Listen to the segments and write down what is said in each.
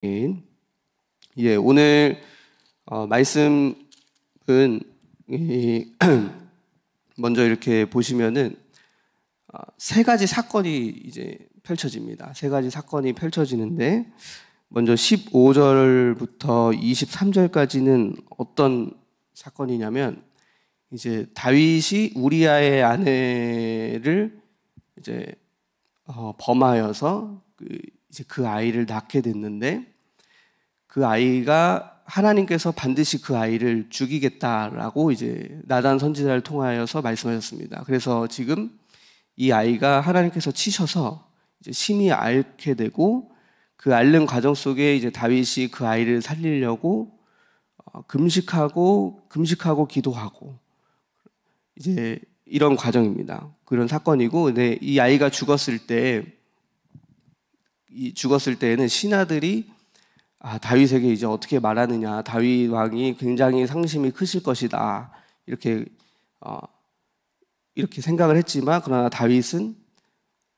예, 오늘 말씀은 먼저 이렇게 보시면은 세 가지 사건이 이제 펼쳐집니다. 세 가지 사건이 펼쳐지는데 먼저 15절부터 23절까지는 어떤 사건이냐면 이제 다윗이 우리아의 아내를 이제 범하여서 이제 그 아이를 낳게 됐는데 그 아이가 하나님께서 반드시 그 아이를 죽이겠다라고 이제 나단 선지자를 통하여서 말씀하셨습니다. 그래서 지금 이 아이가 하나님께서 치셔서 이제 심히 앓게 되고 그 앓는 과정 속에 이제 다윗이 그 아이를 살리려고 금식하고 기도하고 이제 이런 과정입니다. 그런 사건이고, 근데 이 아이가 죽었을 때에는 신하들이 다윗에게 이제 어떻게 말하느냐, 다윗 왕이 굉장히 상심이 크실 것이다, 이렇게 생각을 했지만, 그러나 다윗은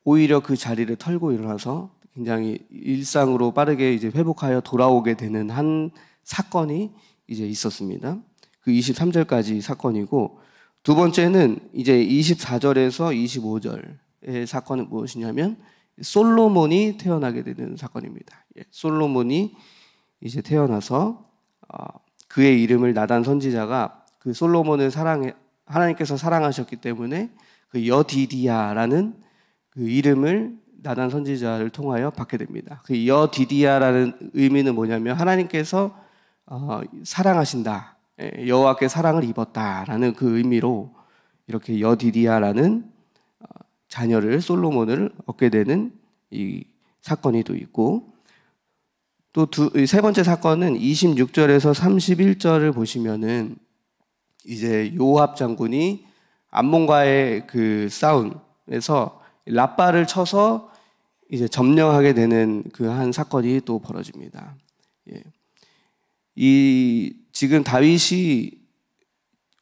오히려 그 자리를 털고 일어나서 굉장히 일상으로 빠르게 이제 회복하여 돌아오게 되는 한 사건이 이제 있었습니다. 그 23절까지 사건이고, 두 번째는 이제 24절에서 25절의 사건은 무엇이냐면 솔로몬이 태어나게 되는 사건입니다. 솔로몬이 이제 태어나서 그의 이름을 나단 선지자가 그 솔로몬을 하나님께서 사랑하셨기 때문에 그 여디디아라는 그 이름을 나단 선지자를 통하여 받게 됩니다. 그 여디디아라는 의미는 뭐냐면 하나님께서 사랑하신다, 여호와께 사랑을 입었다라는 그 의미로 이렇게 여디디아라는 자녀를 솔로몬을 얻게 되는 이 사건이 또 있고, 또 세 번째 사건은 26절에서 31절을 보시면은 이제 요압 장군이 암몬과의 그 싸움에서 라빠를 쳐서 이제 점령하게 되는 그 한 사건이 또 벌어집니다. 지금 다윗이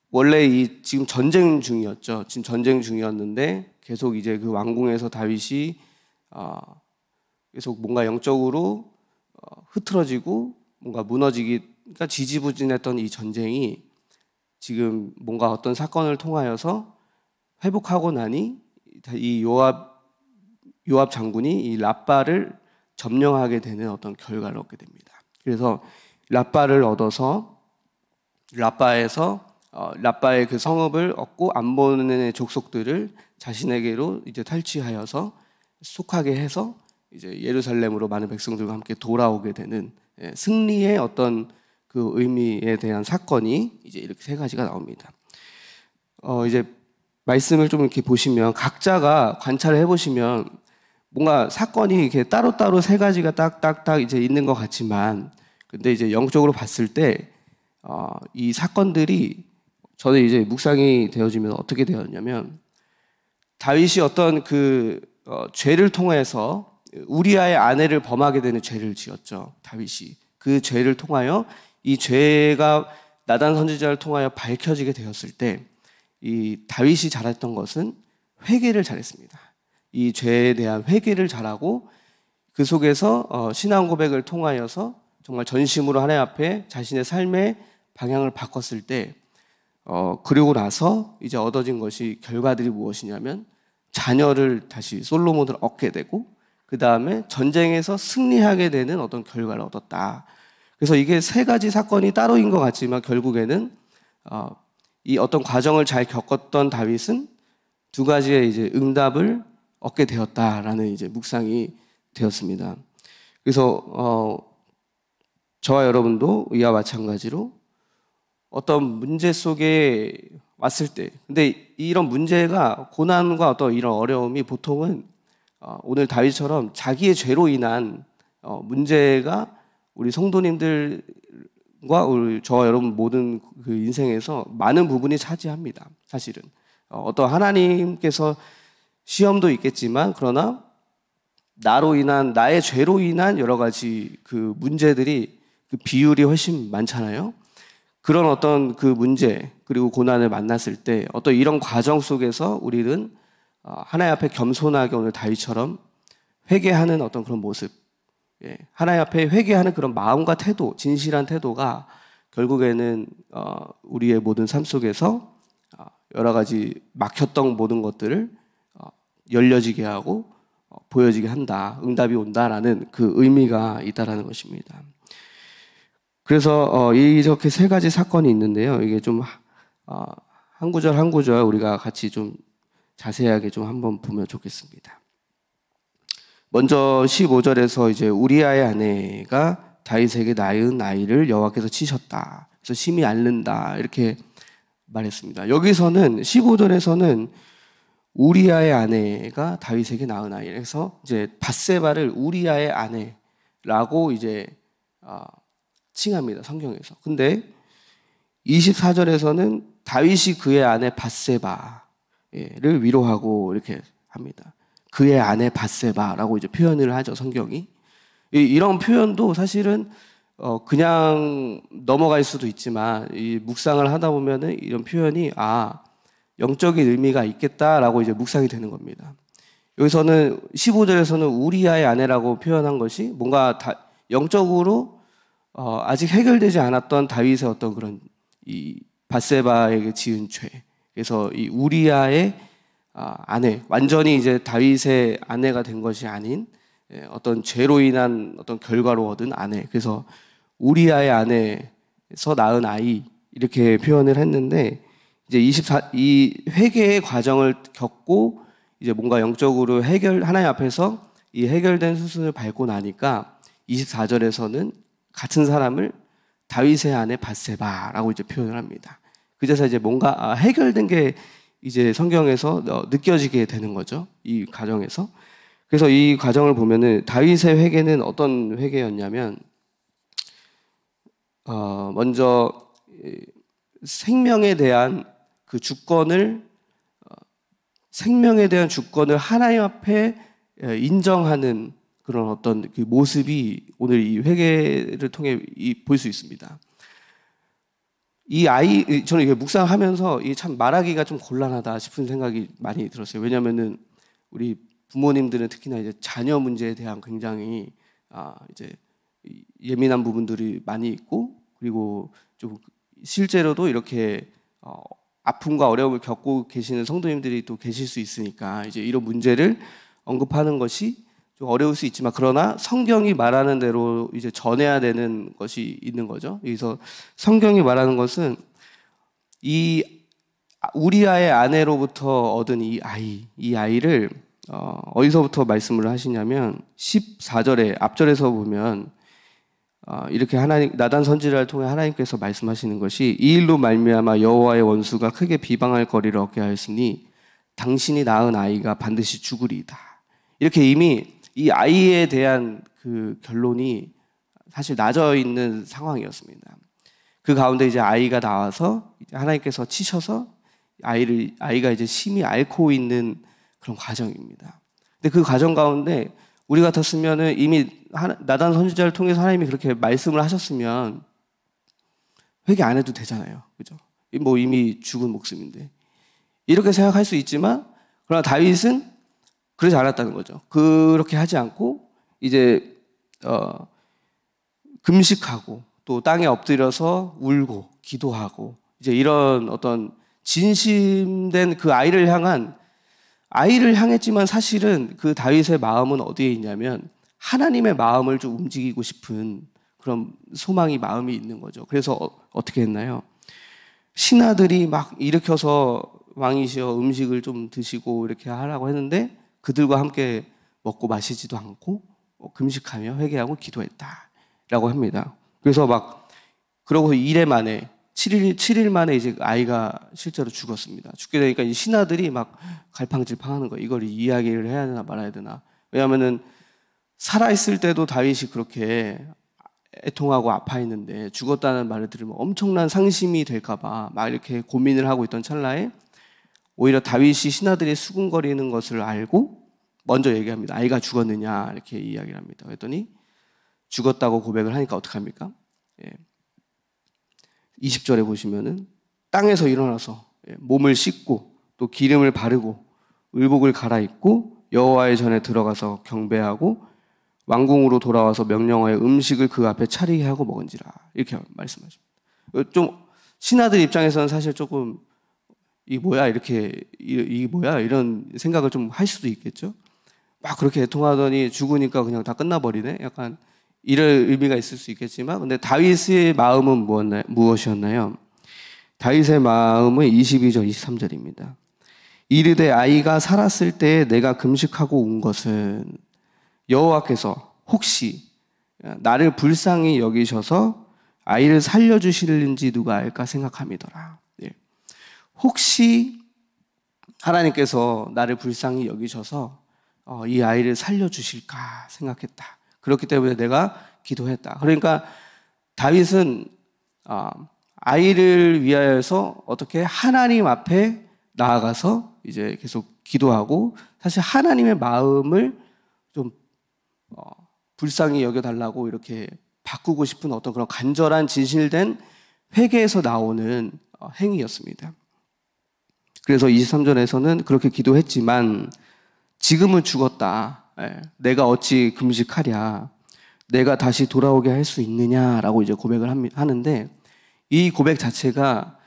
원래 지금 전쟁 중이었죠. 지금 전쟁 중이었는데 계속 이제 그 왕궁에서 다윗이 계속 뭔가 영적으로 흐트러지고 뭔가 무너지기가 지지부진했던 이 전쟁이 지금 뭔가 어떤 사건을 통하여서 회복하고 나니 이 요압 장군이 이 라빠를 점령하게 되는 어떤 결과를 얻게 됩니다. 그래서 라빠를 얻어서 라빠의 그 성읍을 얻고 암몬의 족속들을 자신에게로 이제 탈취하여서 속하게 해서 이제 예루살렘으로 많은 백성들과 함께 돌아오게 되는 승리의 어떤 그 의미에 대한 사건이 이제 이렇게 세 가지가 나옵니다. 이제 말씀을 좀 이렇게 보시면 각자가 관찰을 해보시면 뭔가 사건이 이렇게 따로따로 세 가지가 딱딱딱 이제 있는 것 같지만, 근데 이제 영적으로 봤을 때 이 사건들이 저는 이제 묵상이 되어지면서 어떻게 되었냐면 다윗이 어떤 죄를 통해서 우리아의 아내를 범하게 되는 죄를 지었죠. 다윗이 그 죄를 통하여 이 죄가 나단 선지자를 통하여 밝혀지게 되었을 때 이 다윗이 잘했던 것은 회개를 잘했습니다. 이 죄에 대한 회개를 잘하고 그 속에서 신앙 고백을 통하여서 정말 전심으로 하나님 앞에 자신의 삶의 방향을 바꿨을 때 그리고 나서 이제 얻어진 것이 결과들이 무엇이냐면 자녀를 다시 솔로몬을 얻게 되고 그 다음에 전쟁에서 승리하게 되는 어떤 결과를 얻었다. 그래서 이게 세 가지 사건이 따로인 것 같지만 결국에는 이 어떤 과정을 잘 겪었던 다윗은 두 가지의 이제 응답을 얻게 되었다라는 이제 묵상이 되었습니다. 그래서 저와 여러분도 이와 마찬가지로 어떤 문제 속에 왔을 때, 근데 이런 문제가 고난과 어떤 이런 어려움이 보통은 오늘 다윗처럼 자기의 죄로 인한 문제가 우리 성도님들과 저와 여러분 모든 그 인생에서 많은 부분이 차지합니다. 사실은 어떤 하나님께서 시험도 있겠지만 그러나 나의 죄로 인한 여러 가지 그 문제들이 그 비율이 훨씬 많잖아요. 그런 어떤 그 문제 그리고 고난을 만났을 때 어떤 이런 과정 속에서 우리는 하나님 앞에 겸손하게 오늘 다윗처럼 회개하는 어떤 그런 모습, 하나님 앞에 회개하는 그런 마음과 태도, 진실한 태도가 결국에는 우리의 모든 삶 속에서 여러 가지 막혔던 모든 것들을 열려지게 하고 보여지게 한다, 응답이 온다라는 그 의미가 있다라는 것입니다. 그래서 이렇게 세 가지 사건이 있는데요. 이게 좀 한 구절 한 구절 우리가 같이 좀 자세하게 좀 한번 보면 좋겠습니다. 먼저 15절에서 이제 우리아의 아내가 다윗에게 낳은 아이를 여호와께서 치셨다. 그래서 심히 앓는다. 이렇게 말했습니다. 여기서는 15절에서는 우리아의 아내가 다윗에게 낳은 아이. 그래서 이제 밧세바를 우리아의 아내라고 이제 칭합니다. 성경에서. 근데 24절에서는 다윗이 그의 아내 밧세바를 위로하고 이렇게 합니다. 그의 아내 밧세바라고 이제 표현을 하죠, 성경이. 이런 표현도 사실은 그냥 넘어갈 수도 있지만 이 묵상을 하다 보면은 이런 표현이 영적인 의미가 있겠다라고 이제 묵상이 되는 겁니다. 여기서는 15절에서는 우리아의 아내라고 표현한 것이 뭔가 영적으로 아직 해결되지 않았던 다윗의 어떤 그런 이 밧세바에게 지은 죄. 그래서 이 우리아의 아내, 완전히 이제 다윗의 아내가 된 것이 아닌 어떤 죄로 인한 어떤 결과로 얻은 아내. 그래서 우리아의 아내에서 낳은 아이 이렇게 표현을 했는데 이제 이 회개의 과정을 겪고 이제 뭔가 영적으로 하나님 앞에서 이 해결된 수순을 밟고 나니까 24절에서는 같은 사람을 다윗의 아내 밧세바라고 이제 표현을 합니다. 그래서 이제 뭔가 해결된 게 이제 성경에서 느껴지게 되는 거죠. 이 과정에서. 그래서 이 과정을 보면은 다윗의 회개는 어떤 회개였냐면 먼저 생명에 대한 주권을 하나님 앞에 인정하는 그런 어떤 그 모습이 오늘 이 회개를 통해 볼 수 있습니다. 저는 이게 묵상하면서 참 말하기가 좀 곤란하다 싶은 생각이 많이 들었어요. 왜냐하면은 우리 부모님들은 특히나 이제 자녀 문제에 대한 굉장히 이제 예민한 부분들이 많이 있고, 그리고 좀 실제로도 이렇게 아픔과 어려움을 겪고 계시는 성도님들이 또 계실 수 있으니까 이제 이런 문제를 언급하는 것이 좀 어려울 수 있지만, 그러나 성경이 말하는 대로 이제 전해야 되는 것이 있는 거죠. 그래서 성경이 말하는 것은 이 우리아의 아내로부터 얻은 이 아이를 어디서부터 말씀을 하시냐면 14절에 앞절에서 보면 이렇게 나단 선지자를 통해 하나님께서 말씀하시는 것이 이 일로 말미암아 여호와의 원수가 크게 비방할 거리를 얻게 하였으니 당신이 낳은 아이가 반드시 죽으리이다. 이렇게 이미 이 아이에 대한 그 결론이 사실 나져 있는 상황이었습니다. 그 가운데 이제 아이가 나와서 이제 하나님께서 치셔서 아이가 이제 심히 앓고 있는 그런 과정입니다. 근데 그 과정 가운데 우리 같았으면은 이미 나단 선지자를 통해서 하나님이 그렇게 말씀을 하셨으면 회개 안 해도 되잖아요. 그죠? 뭐 이미 죽은 목숨인데. 이렇게 생각할 수 있지만, 그러나 다윗은 그러지 않았다는 거죠. 그렇게 하지 않고 이제 금식하고 또 땅에 엎드려서 울고 기도하고 이제 이런 어떤 진심된 그 아이를 향했지만 사실은 그 다윗의 마음은 어디에 있냐면 하나님의 마음을 좀 움직이고 싶은 그런 마음이 있는 거죠. 그래서 어떻게 했나요? 신하들이 막 일으켜서 왕이시여 음식을 좀 드시고 이렇게 하라고 했는데 그들과 함께 먹고 마시지도 않고 금식하며 회개하고 기도했다라고 합니다. 그래서 그러고 7일 만에 이제 아이가 실제로 죽었습니다. 죽게 되니까 이 신하들이 갈팡질팡하는 거예요. 이걸 이야기를 해야 되나 말아야 되나. 왜냐하면은 살아있을 때도 다윗이 그렇게 애통하고 아파했는데 죽었다는 말을 들으면 엄청난 상심이 될까봐 이렇게 고민을 하고 있던 찰나에 오히려 다윗이 신하들이 수군거리는 것을 알고 먼저 얘기합니다. 아이가 죽었느냐 이렇게 이야기를 합니다. 그랬더니 죽었다고 고백을 하니까 어떡합니까? 20절에 보시면은 땅에서 일어나서 몸을 씻고 또 기름을 바르고 의복을 갈아입고 여호와의 전에 들어가서 경배하고 왕궁으로 돌아와서 명령하여 음식을 그 앞에 차리게 하고 먹은지라 이렇게 말씀하십니다. 좀 신하들 입장에서는 사실 조금 이 뭐야 이렇게 이 뭐야 이런 생각을 좀 할 수도 있겠죠. 막 그렇게 애통하더니 죽으니까 그냥 다 끝나버리네. 약간 이럴 의미가 있을 수 있겠지만, 근데 다윗의 마음은 무엇이었나요? 다윗의 마음은 22절, 23절입니다. 이르되 아이가 살았을 때에 내가 금식하고 온 것은 여호와께서 혹시 나를 불쌍히 여기셔서 아이를 살려주실는지 누가 알까 생각함이더라. 예. 혹시 하나님께서 나를 불쌍히 여기셔서 이 아이를 살려주실까 생각했다. 그렇기 때문에 내가 기도했다. 그러니까 다윗은 아이를 위하여서 어떻게 하나님 앞에 나아가서 이제 계속 기도하고, 사실 하나님의 마음을 좀 불쌍히 여겨달라고 이렇게 바꾸고 싶은 어떤 그런 간절한 진실된 회개에서 나오는 행위였습니다. 그래서 23절에서는 그렇게 기도했지만 지금은 죽었다. 내가 어찌 금식하랴. 내가 다시 돌아오게 할 수 있느냐라고 이제 고백을 하는데, 이 고백 자체가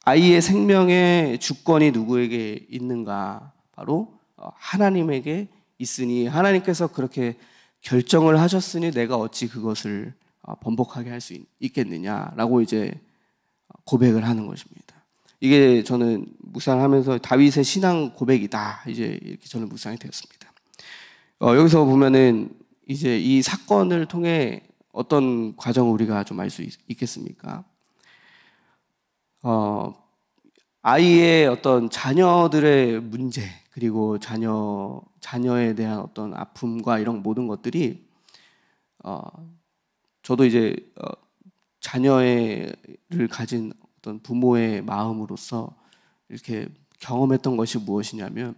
아이의 생명의 주권이 누구에게 있는가? 바로 하나님에게 있으니, 하나님께서 그렇게 결정을 하셨으니 내가 어찌 그것을 번복하게 할 수 있겠느냐라고 이제 고백을 하는 것입니다. 이게 저는 묵상하면서 다윗의 신앙 고백이다, 이제 이렇게 저는 묵상이 되었습니다. 여기서 보면은 이제 이 사건을 통해 어떤 과정을 우리가 좀 알 수 있겠습니까? 아이의 어떤 자녀들의 문제, 그리고 자녀에 대한 어떤 아픔과 이런 모든 것들이, 저도 이제 자녀를 가진 어떤 부모의 마음으로서 이렇게 경험했던 것이 무엇이냐면,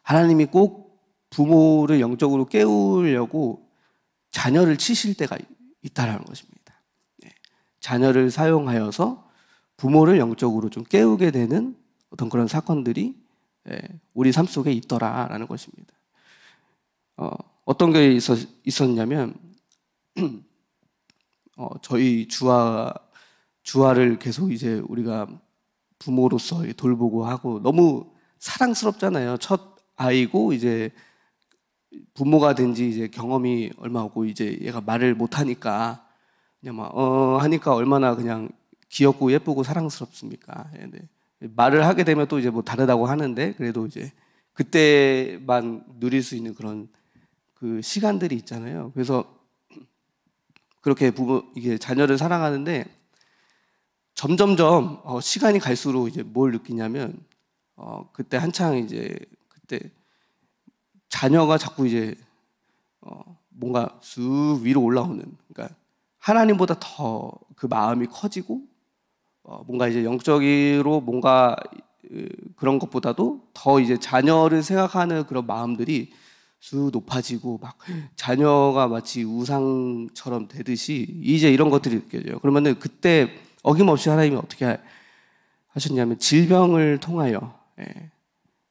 하나님이 꼭 부모를 영적으로 깨우려고 자녀를 치실 때가 있다라는 것입니다. 자녀를 사용하여서 부모를 영적으로 좀 깨우게 되는 어떤 그런 사건들이 우리 삶 속에 있더라라는 것입니다. 어떤 게 있었냐면, 저희 주아를 계속 이제 우리가 부모로서 돌보고 하고 너무 사랑스럽잖아요. 첫 아이고 이제 부모가 된 지 이제 경험이 얼마 없고 이제 얘가 말을 못 하니까 그냥 막 하니까 얼마나 그냥 귀엽고 예쁘고 사랑스럽습니까? 네. 말을 하게 되면 또 이제 뭐 다르다고 하는데, 그래도 이제 그때만 누릴 수 있는 그런 그 시간들이 있잖아요. 그래서 그렇게 이게 자녀를 사랑하는데, 점점점 시간이 갈수록 이제 뭘 느끼냐면, 그때 한창 이제 그때 자녀가 자꾸 이제 뭔가 쑥 위로 올라오는, 그러니까 하나님보다 더 그 마음이 커지고, 뭔가 이제 영적으로 뭔가 그런 것보다도 더 이제 자녀를 생각하는 그런 마음들이 쑥 높아지고, 막 자녀가 마치 우상처럼 되듯이 이제 이런 것들이 느껴져요. 그러면은 그때 어김없이 하나님이 어떻게 하셨냐면 질병을 통하여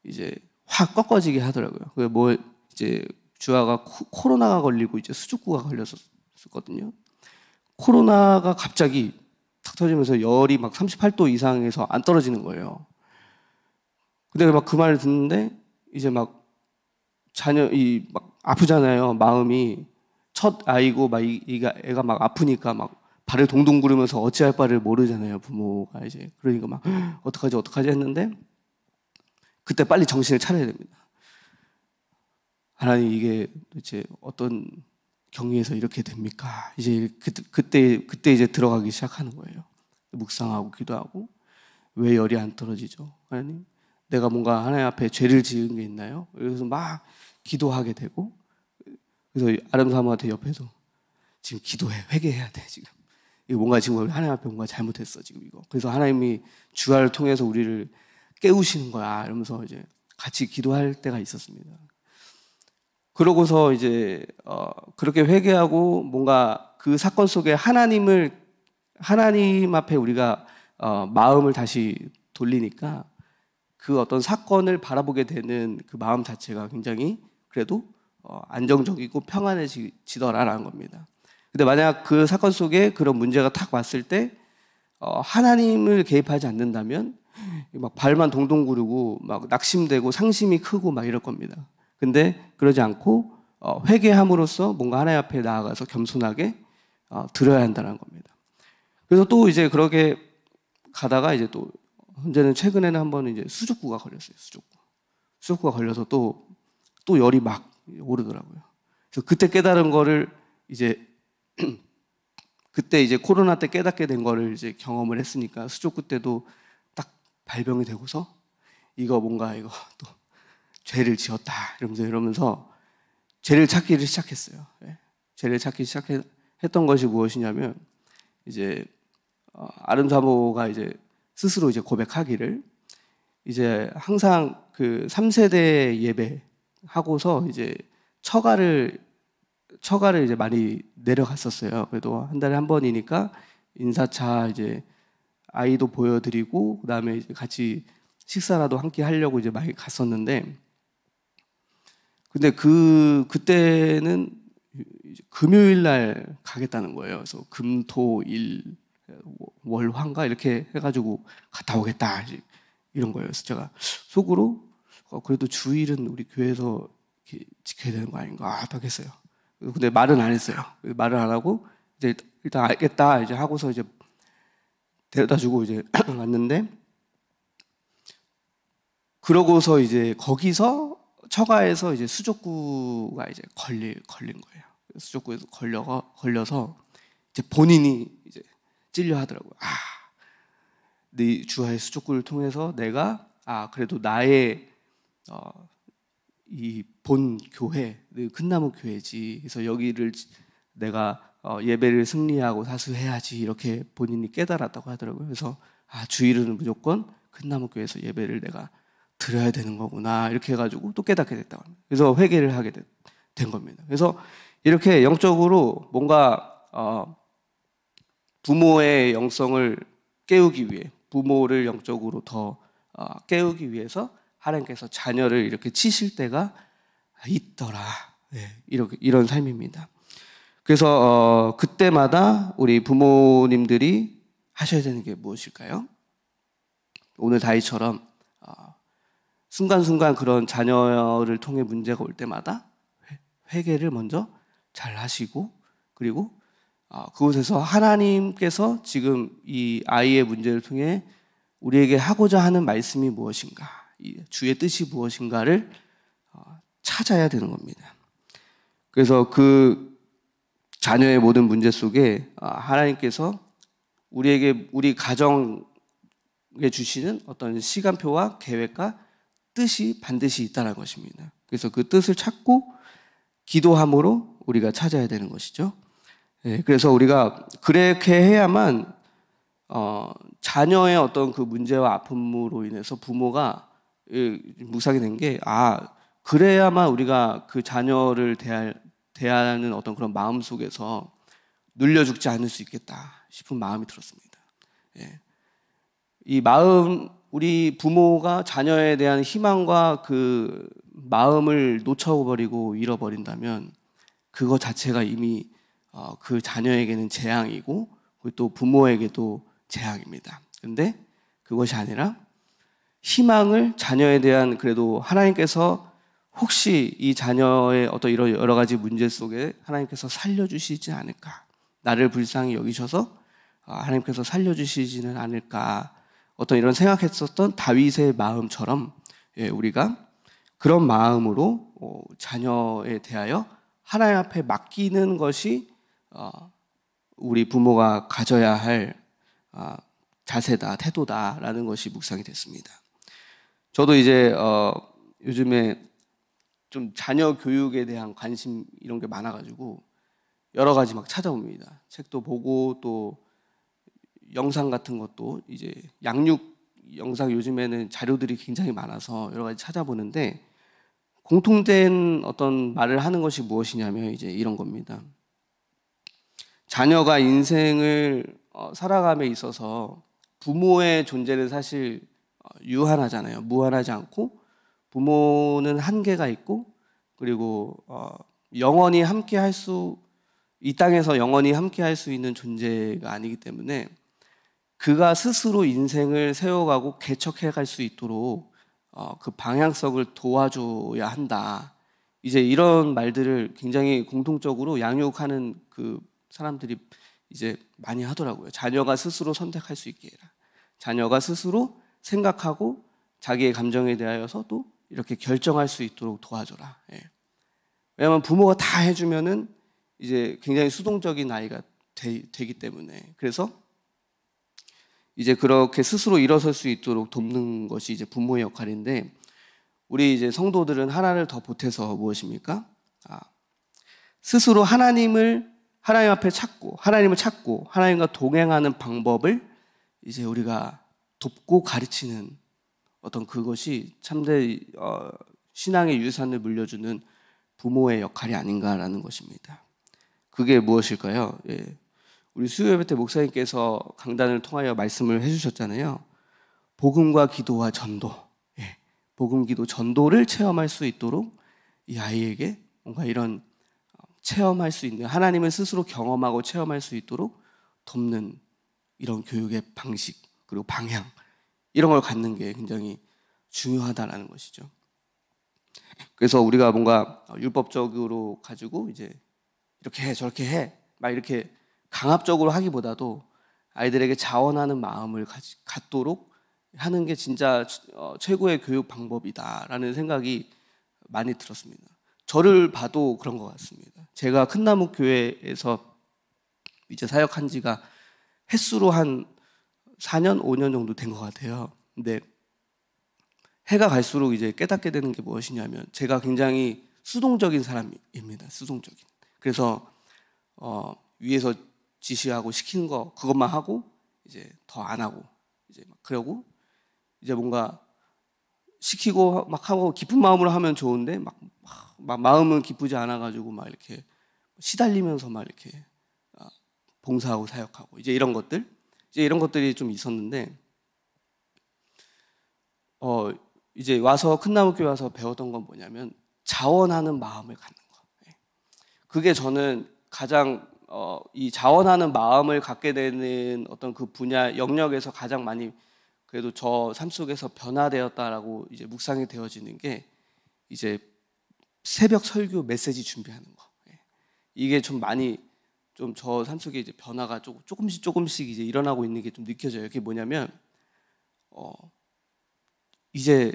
이제 확 꺾어지게 하더라고요. 뭐 이제 주아가 코로나가 걸리고 이제 수족구가 걸렸었거든요. 코로나가 갑자기 탁 터지면서 열이 막 38도 이상에서 안 떨어지는 거예요. 근데 막 그 말을 듣는데 이제 막 막 아프잖아요. 마음이 첫 아이고 막 애가 막 아프니까 막 발을 동동 구르면서 어찌할 바를 모르잖아요. 부모가 이제. 그러니까 막 어떡하지 했는데, 그때 빨리 정신을 차려야 됩니다. 하나님, 이게 도대체 어떤 경위에서 이렇게 됩니까? 이제 그때 이제 들어가기 시작하는 거예요. 묵상하고 기도하고, 왜 열이 안 떨어지죠? 하나님, 내가 뭔가 하나님 앞에 죄를 지은 게 있나요? 그래서 막 기도하게 되고, 그래서 아름사모한테 옆에서 지금 기도해, 회개해야 돼 지금. 이거 뭔가 지금 하나님 앞에 뭔가 잘못했어 지금 이거. 그래서 하나님이 주아를 통해서 우리를 깨우시는 거야 이러면서 이제 같이 기도할 때가 있었습니다. 그러고서 이제 그렇게 회개하고 뭔가 그 사건 속에 하나님 앞에 우리가 마음을 다시 돌리니까, 그 어떤 사건을 바라보게 되는 그 마음 자체가 굉장히 그래도 안정적이고 평안해지더라라는 겁니다. 근데 만약 그 사건 속에 그런 문제가 탁 왔을 때 하나님을 개입하지 않는다면 막 발만 동동 구르고 막 낙심되고 상심이 크고 막 이럴 겁니다. 근데 그러지 않고 회개함으로써 뭔가 하나님 앞에 나아가서 겸손하게 드려야 한다는 겁니다. 그래서 또 이제 그렇게 가다가 이제 또 현재는 최근에는 한번 이제 수족구가 걸렸어요. 수족구가 걸려서 또 열이 막 오르더라고요. 그래서 그때 깨달은 거를 이제 그때 이제 코로나 때 깨닫게 된 거를 이제 경험을 했으니까 수족구 때도 딱 발병이 되고서 이거 또 죄를 지었다 이러면서 죄를 찾기를 시작했어요. 죄를 찾기 시작했던 것이 무엇이냐면 이제 아름사모가 이제 스스로 이제 고백하기를 이제 항상 그 3세대 예배 하고서 이제 처가를 이제 많이 내려갔었어요. 그래도 한 달에 한 번이니까 인사차 이제 아이도 보여드리고 그다음에 이제 같이 식사라도 함께 하려고 이제 많이 갔었는데, 근데 그때는 금요일 날 가겠다는 거예요. 그래서 금, 토, 일, 월, 화인가 이렇게 해가지고 갔다 오겠다 이런 거예요. 그래서 제가 속으로 그래도 주일은 우리 교회에서 이렇게 지켜야 되는 거 아닌가 딱 했어요. 근데 말은 안 했어요. 말을 안 하고 이제 일단 알겠다 이제 하고서 이제 데려다주고 이제 왔는데, 그러고서 이제 거기서 처가에서 이제 수족구가 이제 걸린 거예요. 수족구에서 걸려서 이제 본인이 이제 찔려 하더라고요. 네 주하의 수족구를 통해서 내가 그래도 나의 이 본 교회, 큰나무 교회지. 그래서 여기를 내가 예배를 승리하고 사수해야지 이렇게 본인이 깨달았다고 하더라고요. 그래서 주일은 무조건 큰나무 교회에서 예배를 내가 드려야 되는 거구나 이렇게 해가지고 또 깨닫게 됐다고 합니다. 그래서 회개를 하게 된 겁니다. 그래서 이렇게 영적으로 뭔가 부모의 영성을 깨우기 위해, 부모를 영적으로 더 깨우기 위해서 하나님께서 자녀를 이렇게 치실 때가 있더라. 이런 삶입니다. 그래서 그때마다 우리 부모님들이 하셔야 되는 게 무엇일까요? 오늘 다윗처럼 순간순간 그런 자녀를 통해 문제가 올 때마다 회개를 먼저 잘 하시고, 그리고 그곳에서 하나님께서 지금 이 아이의 문제를 통해 우리에게 하고자 하는 말씀이 무엇인가, 주의 뜻이 무엇인가를 찾아야 되는 겁니다. 그래서 그 자녀의 모든 문제 속에 하나님께서 우리 가정에 주시는 어떤 시간표와 계획과 뜻이 반드시 있다는 것입니다. 그래서 그 뜻을 찾고 기도함으로 우리가 찾아야 되는 것이죠. 그래서 우리가 그렇게 해야만 자녀의 어떤 그 문제와 아픔으로 인해서 부모가 묵상이 된 게 그래야만 우리가 그 자녀를 대하는 어떤 그런 마음 속에서 눌려 죽지 않을 수 있겠다 싶은 마음이 들었습니다. 이 마음, 우리 부모가 자녀에 대한 희망과 그 마음을 놓쳐버리고 잃어버린다면 그거 자체가 이미 그 자녀에게는 재앙이고 또 부모에게도 재앙입니다. 근데 그것이 아니라 희망을, 자녀에 대한, 그래도 하나님께서 혹시 이 자녀의 어떤 이런 여러 가지 문제 속에 하나님께서 살려주시지 않을까, 나를 불쌍히 여기셔서 하나님께서 살려주시지는 않을까, 어떤 이런 생각했었던 다윗의 마음처럼 우리가 그런 마음으로 자녀에 대하여 하나님 앞에 맡기는 것이 우리 부모가 가져야 할 자세다, 태도다라는 것이 묵상이 됐습니다. 저도 이제 요즘에 좀 자녀 교육에 대한 관심 이런 게 많아가지고 여러 가지 막 찾아봅니다. 책도 보고 또 영상 같은 것도, 이제 양육 영상 요즘에는 자료들이 굉장히 많아서 여러 가지 찾아보는데, 공통된 어떤 말을 하는 것이 무엇이냐면 이제 이런 겁니다. 자녀가 인생을 살아감에 있어서 부모의 존재는 사실 유한하잖아요. 무한하지 않고 부모는 한계가 있고 그리고 영원히 함께 할 수, 이 땅에서 영원히 함께 할 수 있는 존재가 아니기 때문에 그가 스스로 인생을 세워가고 개척해 갈 수 있도록 그 방향성을 도와줘야 한다. 이제 이런 말들을 굉장히 공통적으로 양육하는 그 사람들이 이제 많이 하더라고요. 자녀가 스스로 선택할 수 있게 해라. 자녀가 스스로 생각하고 자기의 감정에 대하여서도 이렇게 결정할 수 있도록 도와줘라. 예. 왜냐하면 부모가 다 해주면은 이제 굉장히 수동적인 아이가 되기 때문에, 그래서 이제 그렇게 스스로 일어설 수 있도록 돕는 것이 이제 부모의 역할인데, 우리 이제 성도들은 하나를 더 보태서 무엇입니까? 스스로 하나님 앞에 하나님을 찾고 하나님과 동행하는 방법을 이제 우리가 돕고 가르치는 어떤 그것이 참된 신앙의 유산을 물려주는 부모의 역할이 아닌가라는 것입니다. 그게 무엇일까요? 예. 우리 수요예배 때 목사님께서 강단을 통하여 말씀을 해주셨잖아요. 복음과 기도와 전도, 예. 복음, 기도, 전도를 체험할 수 있도록 이 아이에게 뭔가 이런 체험할 수 있는, 하나님을 스스로 경험하고 체험할 수 있도록 돕는 이런 교육의 방식, 그리고 방향, 이런 걸 갖는 게 굉장히 중요하다라는 것이죠. 그래서 우리가 뭔가 율법적으로 가지고 이제 이렇게 해 저렇게 해 막 이렇게 강압적으로 하기보다도 아이들에게 자원하는 마음을 갖도록 하는 게 진짜 최고의 교육 방법이다라는 생각이 많이 들었습니다. 저를 봐도 그런 것 같습니다. 제가 큰나무 교회에서 이제 사역한 지가 횟수로 한 4년, 5년 정도 된 것 같아요. 근데 해가 갈수록 이제 깨닫게 되는 게 무엇이냐면, 제가 굉장히 수동적인 사람입니다. 수동적인. 그래서 위에서 지시하고 시키는 거 그것만 하고 이제 더 안 하고 이제 막 그러고, 이제 뭔가 시키고 막 하고 기쁜 마음으로 하면 좋은데 막 마음은 기쁘지 않아 가지고 막 이렇게 시달리면서 막 이렇게 봉사하고 사역하고 이제 이런 것들이 좀 있었는데, 이제 와서 큰나무 교회 와서 배웠던 건 뭐냐면 자원하는 마음을 갖는 거. 그게 저는 가장 이 자원하는 마음을 갖게 되는 어떤 그 분야 영역에서 가장 많이 그래도 저 삶 속에서 변화되었다라고 이제 묵상이 되어지는 게 이제 새벽 설교 메시지 준비하는 거. 이게 좀 많이 좀 저 삶 속에 이제 변화가 조금씩 이제 일어나고 있는 게 좀 느껴져요. 그게 뭐냐면 이제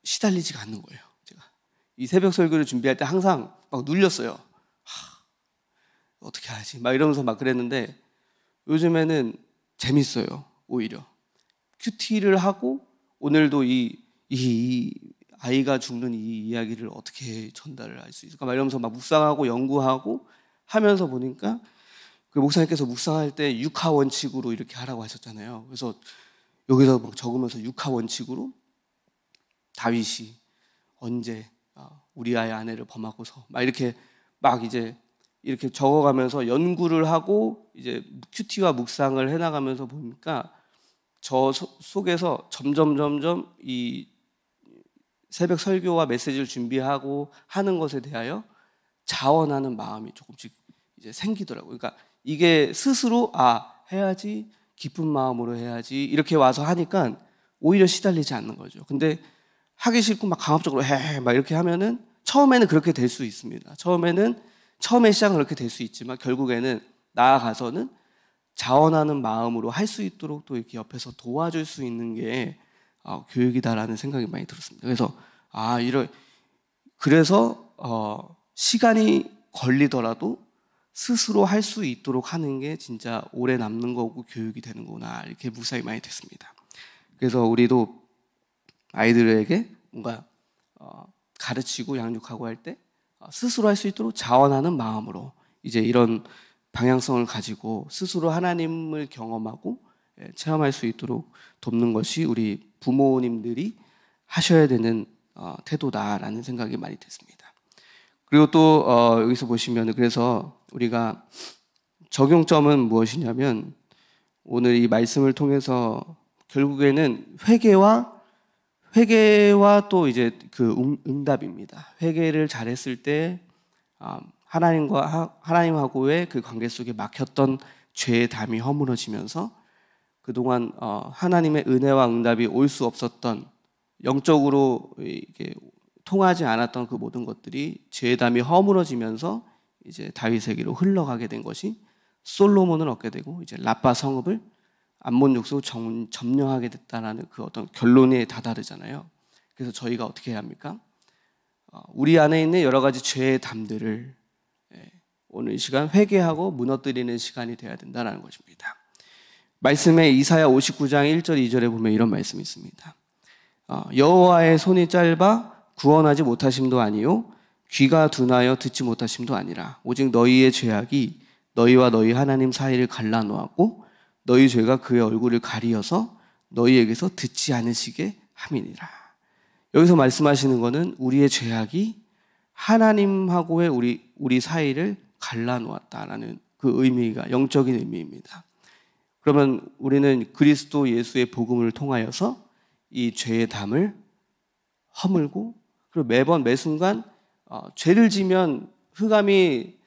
시달리지가 않는 거예요. 제가 이 새벽 설교를 준비할 때 항상 막 눌렸어요. 어떻게 하지? 막 이러면서 막 그랬는데 요즘에는 재밌어요. 오히려 큐티를 하고 오늘도 이 아이가 죽는 이 이야기를 어떻게 전달을 할 수 있을까? 막 이러면서 막 묵상하고 연구하고 하면서 보니까 그 목사님께서 묵상할 때 육하 원칙으로 이렇게 하라고 하셨잖아요. 그래서 여기서 막 적으면서 육하 원칙으로 다윗이 언제 우리아의 아내를 범하고서 막 이렇게 적어가면서 연구를 하고 이제 큐티와 묵상을 해나가면서 보니까 저 속에서 점점 이 새벽 설교와 메시지를 준비하고 하는 것에 대하여 자원하는 마음이 조금씩 이제 생기더라고요. 그러니까 이게 스스로 해야지, 기쁜 마음으로 해야지 이렇게 와서 하니까 오히려 시달리지 않는 거죠. 근데 하기 싫고 막 강압적으로 해 막 이렇게 하면은 처음에는 그렇게 될 수 있습니다. 처음에 시작은 그렇게 될 수 있지만 결국에는 나아가서는 자원하는 마음으로 할 수 있도록 또 이렇게 옆에서 도와줄 수 있는 게 교육이다라는 생각이 많이 들었습니다. 그래서 시간이 걸리더라도 스스로 할 수 있도록 하는 게 진짜 오래 남는 거고 교육이 되는 거구나, 이렇게 묵상이 많이 됐습니다. 그래서 우리도 아이들에게 뭔가 가르치고 양육하고 할 때 스스로 할 수 있도록 자원하는 마음으로 이제 이런 방향성을 가지고 스스로 하나님을 경험하고 체험할 수 있도록 돕는 것이 우리 부모님들이 하셔야 되는 태도다라는 생각이 많이 됐습니다. 그리고 또 여기서 보시면, 그래서 우리가 적용점은 무엇이냐면, 오늘 이 말씀을 통해서 결국에는 회개와 또 이제 그 응답입니다. 회개를 잘했을 때 하나님하고의 그 관계 속에 막혔던 죄의 담이 허물어지면서 그동안 하나님의 은혜와 응답이 올 수 없었던, 영적으로 이게 통하지 않았던 그 모든 것들이 죄의 담이 허물어지면서 이제 다윗에게로 흘러가게 된 것이 솔로몬을 얻게 되고, 이제 라빠 성읍을 암몬 족속을 점령하게 됐다라는 그 어떤 결론에 다다르잖아요. 그래서 저희가 어떻게 해야 합니까? 우리 안에 있는 여러 가지 죄의 담들을 오늘 이 시간 회개하고 무너뜨리는 시간이 되어야 된다는 것입니다. 말씀에 이사야 59장 1절 2절에 보면 이런 말씀이 있습니다. 여호와의 손이 짧아 구원하지 못하심도 아니요 귀가 둔하여 듣지 못하심도 아니라 오직 너희의 죄악이 너희와 너희 하나님 사이를 갈라놓았고 너희 죄가 그의 얼굴을 가리어서 너희에게서 듣지 않으시게 함이니라. 여기서 말씀하시는 것은 우리의 죄악이 하나님하고의 우리 사이를 갈라놓았다라는 그 의미가 영적인 의미입니다. 그러면 우리는 그리스도 예수의 복음을 통하여서 이 죄의 담을 허물고, 그리고 매번 매순간 죄를 지면 흑암이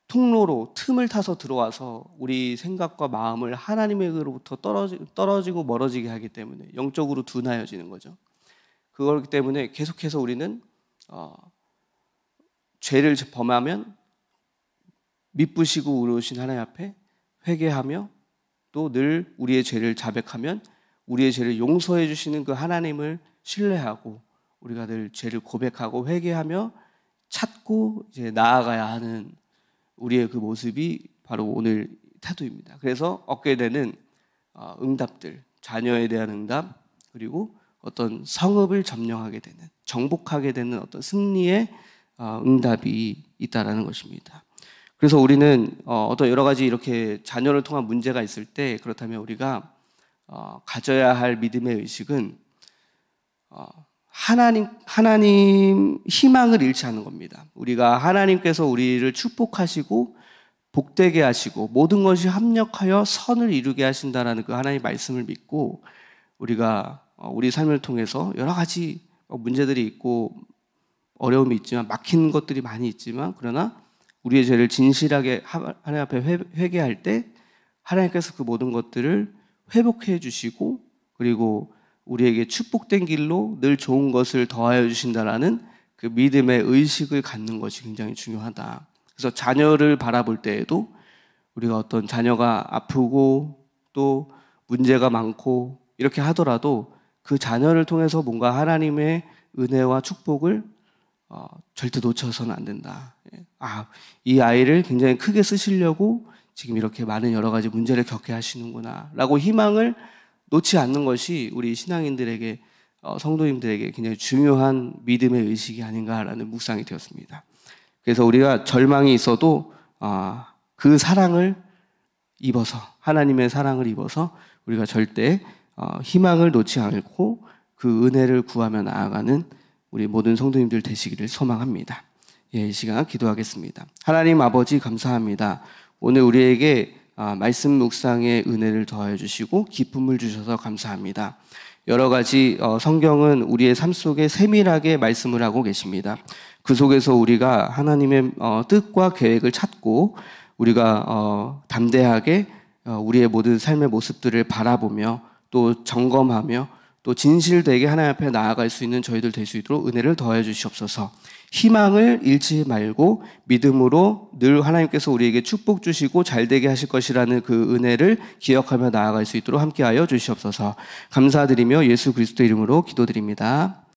통로로 틈을 타서 들어와서 우리 생각과 마음을 하나님에게로부터 떨어지고 멀어지게 하기 때문에 영적으로 둔하여지는 거죠. 그렇기 때문에 계속해서 우리는 죄를 범하면 미쁘시고 의로우신 하나님 앞에 회개하며, 또 늘 우리의 죄를 자백하면 우리의 죄를 용서해 주시는 그 하나님을 신뢰하고 우리가 늘 죄를 고백하고 회개하며 찾고 이제 나아가야 하는 우리의 그 모습이 바로 오늘 태도입니다. 그래서 얻게 되는 응답들, 자녀에 대한 응답, 그리고 어떤 성읍을 점령하게 되는, 정복하게 되는 어떤 승리의 응답이 있다라는 것입니다. 그래서 우리는 어떤 여러 가지 이렇게 자녀를 통한 문제가 있을 때, 그렇다면 우리가 가져야 할 믿음의 의식은 하나님 희망을 잃지 않는 겁니다. 우리가 하나님께서 우리를 축복하시고 복되게 하시고 모든 것이 합력하여 선을 이루게 하신다라는 그 하나님의 말씀을 믿고, 우리가 우리 삶을 통해서 여러 가지 문제들이 있고 어려움이 있지만, 막힌 것들이 많이 있지만, 그러나 우리의 죄를 진실하게 하나님 앞에 회개할 때 하나님께서 그 모든 것들을 회복해 주시고, 그리고 우리에게 축복된 길로 늘 좋은 것을 더하여 주신다라는 그 믿음의 의식을 갖는 것이 굉장히 중요하다. 그래서 자녀를 바라볼 때에도 우리가 어떤 자녀가 아프고 또 문제가 많고 이렇게 하더라도 그 자녀를 통해서 뭔가 하나님의 은혜와 축복을 절대 놓쳐서는 안 된다. 이 아이를 굉장히 크게 쓰시려고 지금 이렇게 많은 여러 가지 문제를 겪게 하시는구나 라고 희망을 놓지 않는 것이 우리 신앙인들에게, 성도님들에게 굉장히 중요한 믿음의 의식이 아닌가라는 묵상이 되었습니다. 그래서 우리가 절망이 있어도 그 사랑을 입어서, 하나님의 사랑을 입어서 우리가 절대 희망을 놓지 않고 그 은혜를 구하며 나아가는 우리 모든 성도님들 되시기를 소망합니다. 이 시간 기도하겠습니다. 하나님 아버지 감사합니다. 오늘 우리에게 말씀 묵상의 은혜를 더하여 주시고 기쁨을 주셔서 감사합니다. 여러 가지 성경은 우리의 삶 속에 세밀하게 말씀을 하고 계십니다. 그 속에서 우리가 하나님의 뜻과 계획을 찾고 우리가 담대하게 우리의 모든 삶의 모습들을 바라보며 또 점검하며 또 진실되게 하나님 앞에 나아갈 수 있는 저희들 될 수 있도록 은혜를 더하여 주시옵소서. 희망을 잃지 말고 믿음으로 늘 하나님께서 우리에게 축복 주시고 잘되게 하실 것이라는 그 은혜를 기억하며 나아갈 수 있도록 함께하여 주시옵소서. 감사드리며 예수 그리스도 이름으로 기도드립니다.